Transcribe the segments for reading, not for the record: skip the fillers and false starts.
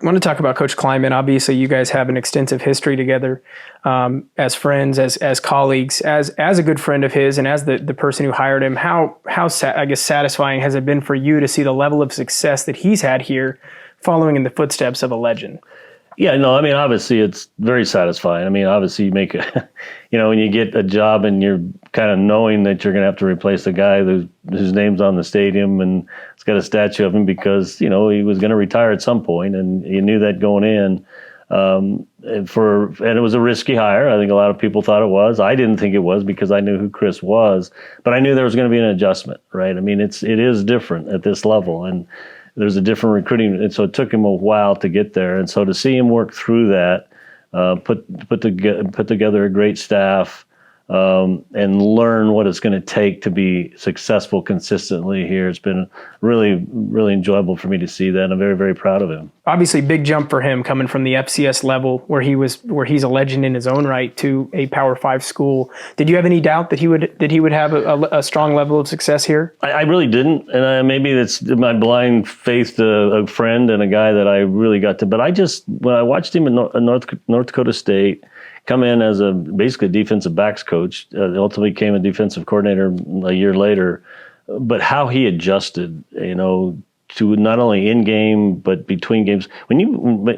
I want to talk about Coach Klieman. Obviously, you guys have an extensive history together as friends, as colleagues, as a good friend of his, and as the person who hired him. I guess satisfying has it been for you to see the level of success that he's had here, following in the footsteps of a legend? Yeah, no, I mean, obviously it's very satisfying. I mean, obviously you make when you get a job and you're kind of knowing that you're going to have to replace the guy whose name's on the stadium and it's got a statue of him because, he was going to retire at some point, and you knew that going in. And it was a risky hire. I think a lot of people thought it was. I didn't think it was because I knew who Chris was, but I knew there was going to be an adjustment, right? I mean, it is different at this level, and there's a different recruiting, and so it took him a while to get there. And so to see him work through that, put together a great staff, and learn what it's going to take to be successful consistently here, it's been really, really enjoyable for me to see that. I'm very, very proud of him. Obviously, big jump for him coming from the FCS level, where he's a legend in his own right, to a Power 5 school. Did you have any doubt that he would have a strong level of success here? I really didn't, and maybe that's my blind faith to a friend and a guy that I really got to. But when I watched him in North Dakota State come in as basically a defensive backs coach, ultimately became a defensive coordinator a year later. But how he adjusted, to not only in game but between games. When you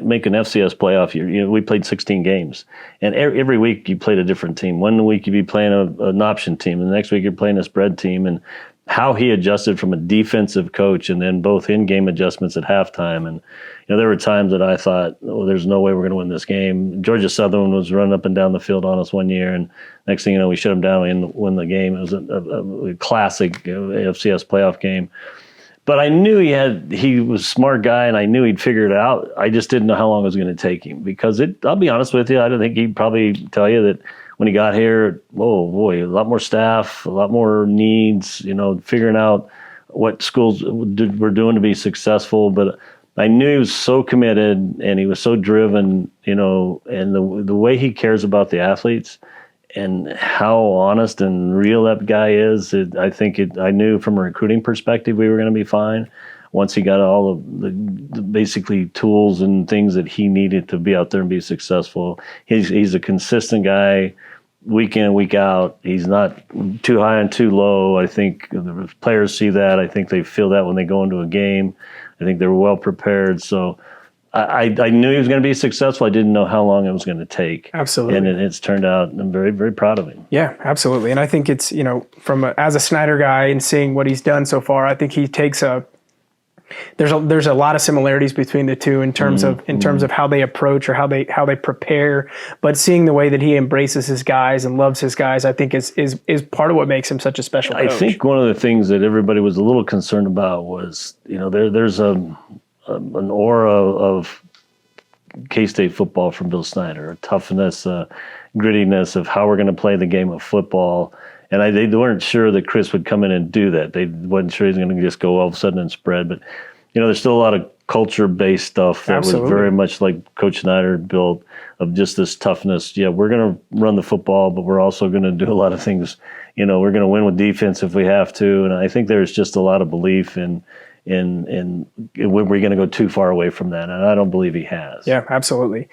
make an FCS playoff year, we played 16 games, and every week you played a different team. One week you'd be playing an option team, and the next week you're playing a spread team. And how he adjusted from a defensive coach, and then both in-game adjustments at halftime. And there were times that I thought, there's no way we're going to win this game. Georgia Southern was running up and down the field on us one year, and next thing you know, we shut them down and win the game. It was a classic FCS playoff game. But I knew he was a smart guy, and I knew he'd figure it out. I just didn't know how long it was going to take him, because I'll be honest with you, I don't think he'd probably tell you that when he got here, oh boy, a lot more staff, a lot more needs, figuring out what schools were doing to be successful. But I knew he was so committed and he was so driven, and the way he cares about the athletes and how honest and real that guy is. I knew from a recruiting perspective we were going to be fine once he got all of the basically tools and things that he needed to be out there and be successful. He's a consistent guy, week in and week out. He's not too high and too low. I think the players see that. I think they feel that when they go into a game. I think they're well prepared. So I knew he was going to be successful. I didn't know how long it was going to take. Absolutely. And it's turned out. I'm very, very proud of him. Yeah, absolutely. And I think it's, as a Snyder guy and seeing what he's done so far, I think he takes there's a lot of similarities between the two in terms of how they approach or how they prepare, but seeing the way that he embraces his guys and loves his guys, I think is part of what makes him such a special coach. I think one of the things that everybody was a little concerned about was, there's an aura of K-State football from Bill Snyder, a toughness, grittiness of how we're going to play the game of football. And they weren't sure that Chris would come in and do that. They wasn't sure he was going to just go all of a sudden and spread. But, there's still a lot of culture-based stuff that Absolutely. was very much like Coach Snyder built, of just this toughness. Yeah, we're going to run the football, but we're also going to do a lot of things. We're going to win with defense if we have to. And I think there's just a lot of belief in when we're going to go too far away from that. And I don't believe he has. Yeah, absolutely.